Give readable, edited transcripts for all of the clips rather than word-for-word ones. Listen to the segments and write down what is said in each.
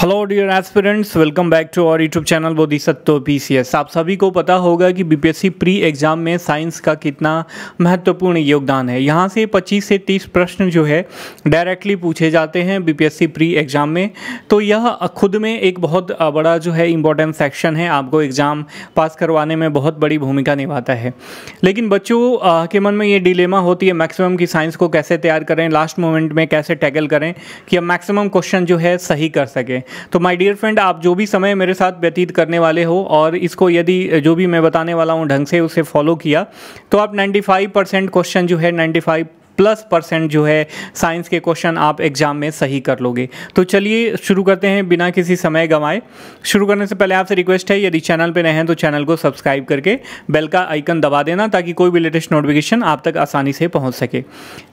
Hello dear aspirants, welcome back to our YouTube channel Bodhisattva PCS. आप सभी को पता होगा कि बीपीएससी प्री एग्ज़ाम में साइंस का कितना महत्वपूर्ण योगदान है। यहाँ से 25 से 30 प्रश्न जो है डायरेक्टली पूछे जाते हैं बीपीएससी प्री एग्ज़ाम में। तो यह खुद में एक बहुत बड़ा जो है इम्पोर्टेंट सेक्शन है, आपको एग्ज़ाम पास करवाने में बहुत बड़ी भूमिका निभाता है। लेकिन बच्चों के मन में ये डिलेमा होती है मैक्सिमम की साइंस को कैसे तैयार करें, लास्ट मोमेंट में कैसे टैकल करें कि हम मैक्सिमम क्वेश्चन जो है सही कर सकें। तो माय डियर फ्रेंड, आप जो भी समय मेरे साथ व्यतीत करने वाले हो और इसको यदि जो भी मैं बताने वाला हूँ ढंग से उसे फॉलो किया तो आप 95% क्वेश्चन जो है 95+ % जो है साइंस के क्वेश्चन आप एग्जाम में सही कर लोगे। तो चलिए शुरू करते हैं बिना किसी समय गंवाए। शुरू करने से पहले आपसे रिक्वेस्ट है, यदि चैनल पे नए हैं तो चैनल को सब्सक्राइब करके बेल का आइकन दबा देना ताकि कोई भी लेटेस्ट नोटिफिकेशन आप तक आसानी से पहुंच सके।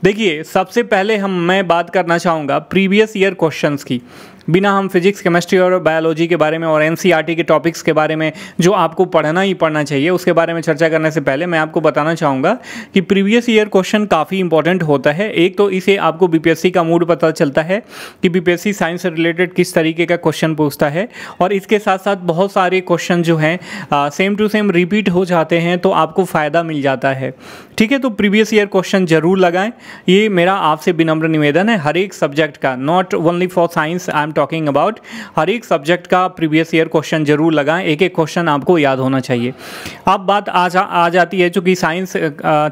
देखिए, सबसे पहले मैं बात करना चाहूँगा प्रीवियस ईयर क्वेश्चंस की। बिना हम फिजिक्स, केमिस्ट्री और बायोलॉजी के बारे में और एनसीईआरटी के टॉपिक्स के बारे में जो आपको पढ़ना ही पढ़ना चाहिए उसके बारे में चर्चा करने से पहले मैं आपको बताना चाहूँगा कि प्रीवियस ईयर क्वेश्चन काफ़ी इंपॉर्टेंट होता है। एक तो इसे आपको बीपीएससी का मूड पता चलता है कि बीपीएससी साइंस से रिलेटेड किस तरीके का क्वेश्चन पूछता है, और इसके साथ साथ बहुत सारे क्वेश्चन जो हैं सेम टू सेम रिपीट हो जाते हैं तो आपको फ़ायदा मिल जाता है। ठीक है, तो प्रीवियस ईयर क्वेश्चन जरूर लगाएं, ये मेरा आपसे विनम्र निवेदन है। हर एक सब्जेक्ट का, not only for science I am talking about, हर एक सब्जेक्ट का प्रीवियस ईयर क्वेश्चन जरूर लगाएं। एक एक क्वेश्चन आपको याद होना चाहिए। अब बात आ जाती है, चूँकि साइंस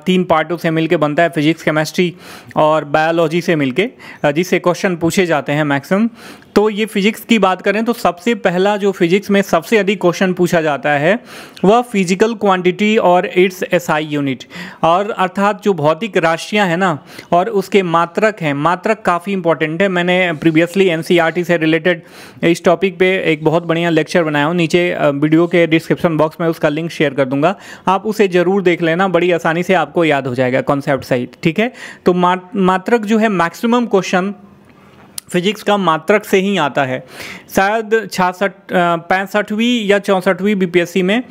3 पार्टों से मिलके बनता है, फिजिक्स, केमिस्ट्री और बायोलॉजी से मिलके, जिससे क्वेश्चन पूछे जाते हैं मैक्सिमम। तो ये फिजिक्स की बात करें तो सबसे पहला जो फिजिक्स में सबसे अधिक क्वेश्चन पूछा जाता है वह फिजिकल क्वांटिटी और इट्स एसआई यूनिट, और अर्थात जो भौतिक राशियां हैं ना और उसके मात्रक हैं। मात्रक काफ़ी इंपॉर्टेंट है। मैंने प्रीवियसली एनसीईआरटी से रिलेटेड इस टॉपिक पे एक बहुत बढ़िया लेक्चर बनाया हूँ, नीचे वीडियो के डिस्क्रिप्शन बॉक्स में उसका लिंक शेयर कर दूंगा, आप उसे ज़रूर देख लेना, बड़ी आसानी से आपको याद हो जाएगा कॉन्सेप्ट सहित। ठीक है, तो मात्रक जो है मैक्सिमम क्वेश्चन फिजिक्स का मात्रक से ही आता है। शायद 65वीं या 64वीं बीपीएससी में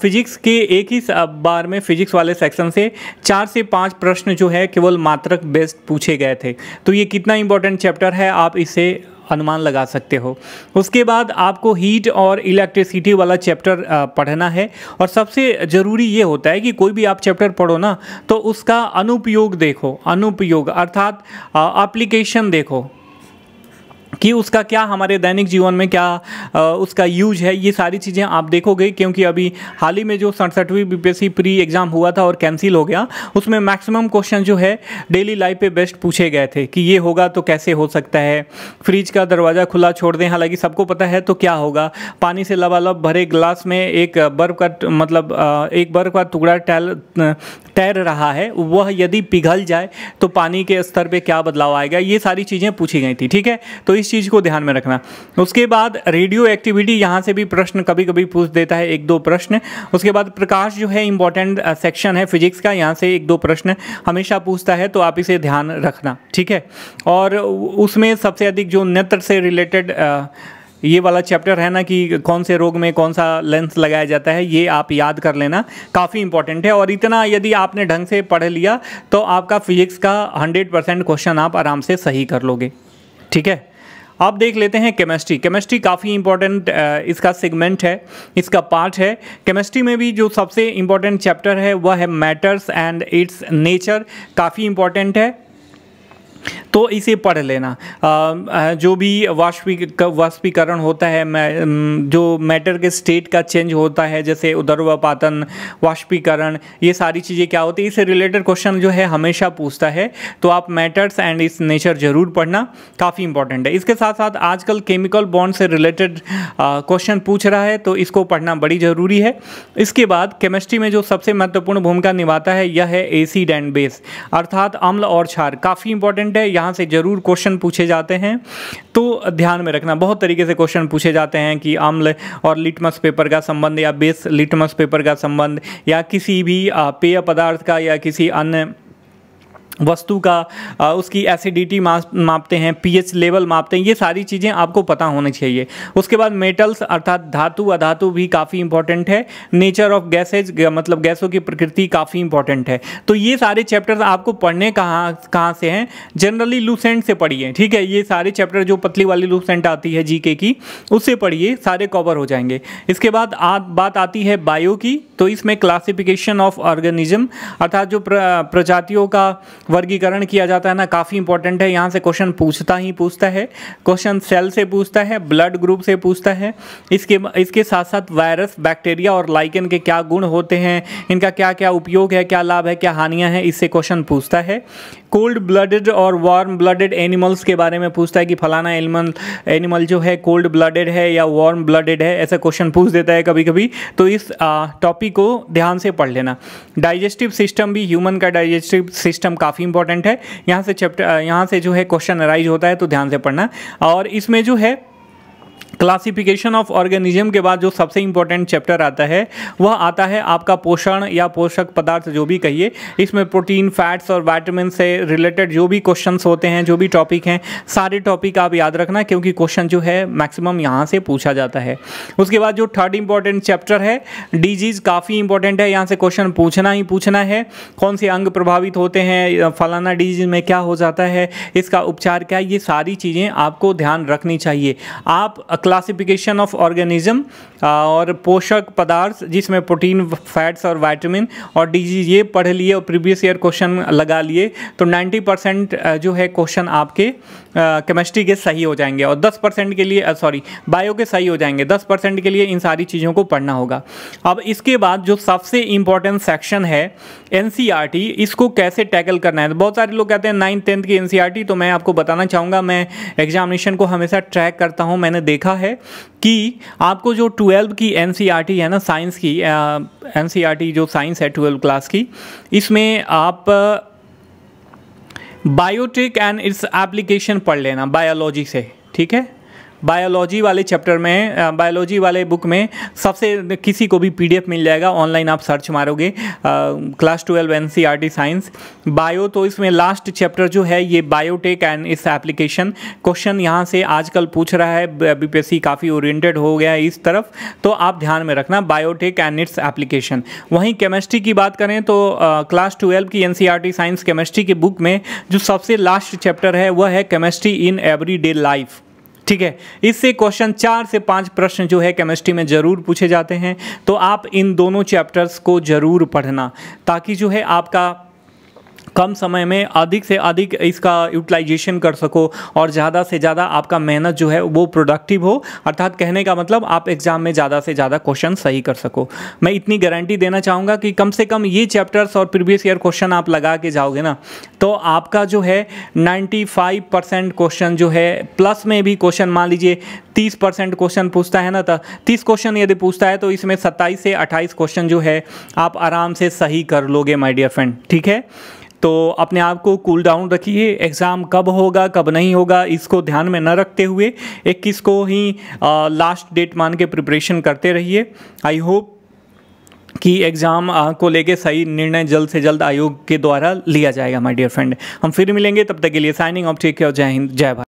फिजिक्स के एक ही बार में फिजिक्स वाले सेक्शन से 4 से 5 प्रश्न जो है केवल मात्रक बेस्ड पूछे गए थे। तो ये कितना इंपॉर्टेंट चैप्टर है आप इसे अनुमान लगा सकते हो। उसके बाद आपको हीट और इलेक्ट्रिसिटी वाला चैप्टर पढ़ना है, और सबसे ज़रूरी ये होता है कि कोई भी आप चैप्टर पढ़ो ना तो उसका अनुप्रयोग देखो, अनुप्रयोग अर्थात एप्लीकेशन देखो कि उसका क्या हमारे दैनिक जीवन में क्या उसका यूज है। ये सारी चीज़ें आप देखोगे, क्योंकि अभी हाल ही में जो 67वीं बीपीएससी प्री एग्ज़ाम हुआ था और कैंसिल हो गया, उसमें मैक्सिमम क्वेश्चन जो है डेली लाइफ पे बेस्ट पूछे गए थे कि ये होगा तो कैसे हो सकता है, फ्रिज का दरवाज़ा खुला छोड़ दें, हालांकि सबको पता है तो क्या होगा, पानी से लबालब भरे ग्लास में एक बर्फ़ का टुकड़ा तैर रहा है, वह यदि पिघल जाए तो पानी के स्तर पे क्या बदलाव आएगा। ये सारी चीज़ें पूछी गई थी। ठीक है, तो इस चीज़ को ध्यान में रखना। उसके बाद रेडियो एक्टिविटी, यहाँ से भी प्रश्न कभी कभी पूछ देता है, 1-2 प्रश्न। उसके बाद प्रकाश जो है इंपॉर्टेंट सेक्शन है फिजिक्स का, यहाँ से 1-2 प्रश्न हमेशा पूछता है, तो आप इसे ध्यान रखना। ठीक है, और उसमें सबसे अधिक जो नेत्र से रिलेटेड ये वाला चैप्टर है ना कि कौन से रोग में कौन सा लेंस लगाया जाता है, ये आप याद कर लेना, काफ़ी इंपॉर्टेंट है। और इतना यदि आपने ढंग से पढ़ लिया तो आपका फिजिक्स का 100% क्वेश्चन आप आराम से सही कर लोगे। ठीक है, अब देख लेते हैं केमिस्ट्री। केमिस्ट्री काफ़ी इंपॉर्टेंट इसका सेगमेंट है, इसका पार्ट है। केमिस्ट्री में भी जो सबसे इंपॉर्टेंट चैप्टर है वह है मैटर्स एंड इट्स नेचर, काफ़ी इंपॉर्टेंट है, तो इसे पढ़ लेना। जो भी वाष्पीकरण होता है, जो मैटर के स्टेट का चेंज होता है, जैसे उदर्वपातन, वाष्पीकरण, ये सारी चीज़ें क्या होती है, इससे रिलेटेड क्वेश्चन जो है हमेशा पूछता है, तो आप मैटर्स एंड इट्स नेचर जरूर पढ़ना, काफ़ी इंपॉर्टेंट है। इसके साथ साथ आजकल केमिकल बॉन्ड से रिलेटेड क्वेश्चन पूछ रहा है, तो इसको पढ़ना बड़ी ज़रूरी है। इसके बाद केमिस्ट्री में जो सबसे महत्वपूर्ण भूमिका निभाता है यह है एसिड एंड बेस, अर्थात अम्ल और क्षार, काफ़ी इंपॉर्टेंट है। यहाँ से जरूर क्वेश्चन पूछे जाते हैं, तो ध्यान में रखना। बहुत तरीके से क्वेश्चन पूछे जाते हैं कि अम्ल और लिटमस पेपर का संबंध, या बेस लिटमस पेपर का संबंध, या किसी भी पेय पदार्थ का या किसी अन्य वस्तु का उसकी एसिडिटी मापते हैं, पीएच लेवल मापते हैं, ये सारी चीज़ें आपको पता होनी चाहिए। उसके बाद मेटल्स अर्थात धातु अधातु भी काफ़ी इंपॉर्टेंट है। नेचर ऑफ गैसेज मतलब गैसों की प्रकृति काफ़ी इंपॉर्टेंट है। तो ये सारे चैप्टर्स आपको पढ़ने कहाँ से हैं, जनरली लूसेंट से पढ़िए, ठीक है। ये सारे चैप्टर जो पतली वाली लूसेंट आती है जीके की, उससे पढ़िए, सारे कवर हो जाएंगे। इसके बाद बात आती है बायो की। तो इसमें क्लासिफिकेशन ऑफ ऑर्गेनिज्म अर्थात जो प्रजातियों का वर्गीकरण किया जाता है ना, काफ़ी इंपॉर्टेंट है। यहाँ से क्वेश्चन पूछता है। क्वेश्चन सेल से पूछता है, ब्लड ग्रुप से पूछता है। इसके साथ साथ वायरस, बैक्टीरिया और लाइकेन के क्या गुण होते हैं, इनका क्या क्या उपयोग है, क्या लाभ है, क्या हानियाँ हैं, इससे क्वेश्चन पूछता है। कोल्ड ब्लडेड और वार्म ब्लडेड एनिमल्स के बारे में पूछता है कि फलाना एनिमल जो है कोल्ड ब्लडेड है या वार्म ब्लडेड है, ऐसा क्वेश्चन पूछ देता है कभी कभी। तो इस टॉपिक को ध्यान से पढ़ लेना। डाइजेस्टिव सिस्टम भी, ह्यूमन का डाइजेस्टिव सिस्टम काफ़ी इंपॉर्टेंट है। यहाँ से जो है क्वेश्चन अराइज होता है, तो ध्यान से पढ़ना। और इसमें जो है क्लासिफिकेशन ऑफ ऑर्गेनिज्म के बाद जो सबसे इंपॉर्टेंट चैप्टर आता है वह आता है आपका पोषण या पोषक पदार्थ जो भी कहिए। इसमें प्रोटीन, फैट्स और विटामिन से रिलेटेड जो भी क्वेश्चंस होते हैं, जो भी टॉपिक हैं, सारे टॉपिक आप याद रखना, क्योंकि क्वेश्चन जो है मैक्सिमम यहाँ से पूछा जाता है। उसके बाद जो थर्ड इंपॉर्टेंट चैप्टर है डिजीज़, काफ़ी इंपॉर्टेंट है। यहाँ से क्वेश्चन पूछना ही पूछना है। कौन से अंग प्रभावित होते हैं, फलाना डिजीज में क्या हो जाता है, इसका उपचार क्या है, ये सारी चीज़ें आपको ध्यान रखनी चाहिए। आप क्लासिफिकेशन ऑफ ऑर्गेनिज्म और पोषक पदार्थ जिसमें प्रोटीन, फैट्स और विटामिन और डिजीज, ये पढ़ लिए और प्रीवियस ईयर क्वेश्चन लगा लिए, तो 90% जो है क्वेश्चन आपके केमिस्ट्री के सही हो जाएंगे और 10% के लिए बायो के सही हो जाएंगे। 10% के लिए इन सारी चीज़ों को पढ़ना होगा। अब इसके बाद जो सबसे इम्पॉर्टेंट सेक्शन है एनसीईआरटी, इसको कैसे टैकल करना है। बहुत सारे लोग कहते हैं 9th 10th की एनसीईआरटी, तो मैं आपको बताना चाहूँगा, मैं एग्जामिनेशन को हमेशा ट्रैक करता हूँ। मैंने देखा है कि आपको जो 12 की एनसीईआरटी है ना, साइंस की एनसीईआरटी जो साइंस है 12 क्लास की, इसमें आप बायोटेक एंड इट्स एप्लीकेशन पढ़ लेना बायोलॉजी से, ठीक है। बायोलॉजी वाले चैप्टर में, बायोलॉजी वाले बुक में सबसे किसी को भी पीडीएफ मिल जाएगा, ऑनलाइन आप सर्च मारोगे क्लास 12 एनसीईआरटी साइंस बायो। तो इसमें लास्ट चैप्टर जो है ये biotech and its application. Question यहाँ से आजकल पूछ रहा है, बीपीएससी काफ़ी ओरिएंटेड हो गया है इस तरफ, तो आप ध्यान में रखना बायोटेक एंड इट्स एप्लीकेशन। वहीं केमिस्ट्री की बात करें तो क्लास 12 की एनसीईआरटी साइंस केमिस्ट्री की बुक में जो सबसे लास्ट चैप्टर है वह है केमिस्ट्री इन एवरीडे लाइफ, ठीक है। इससे क्वेश्चन 4 से 5 प्रश्न जो है केमिस्ट्री में ज़रूर पूछे जाते हैं। तो आप इन दोनों चैप्टर्स को ज़रूर पढ़ना, ताकि जो है आपका कम समय में अधिक से अधिक इसका यूटिलाइजेशन कर सको और ज़्यादा से ज़्यादा आपका मेहनत जो है वो प्रोडक्टिव हो। अर्थात कहने का मतलब आप एग्ज़ाम में ज़्यादा से ज़्यादा क्वेश्चन सही कर सको। मैं इतनी गारंटी देना चाहूँगा कि कम से कम ये चैप्टर्स और प्रीवियस ईयर क्वेश्चन आप लगा के जाओगे ना, तो आपका जो है 95% क्वेश्चन जो है, प्लस में भी क्वेश्चन मान लीजिए 30% क्वेश्चन पूछता है ना, तो 30 क्वेश्चन यदि पूछता है तो इसमें 27 से 28 क्वेश्चन जो है आप आराम से सही कर लोगे माय डियर फ्रेंड, ठीक है। तो अपने आप को कूल डाउन रखिए। एग्ज़ाम कब होगा कब नहीं होगा इसको ध्यान में न रखते हुए 21 को ही लास्ट डेट मान के प्रिपरेशन करते रहिए। आई होप कि एग्ज़ाम को लेके सही निर्णय जल्द से जल्द आयोग के द्वारा लिया जाएगा माय डियर फ्रेंड। हम फिर मिलेंगे, तब तक के लिए साइनिंग ऑफ, टेक केयर, जय हिंद, जय भारत।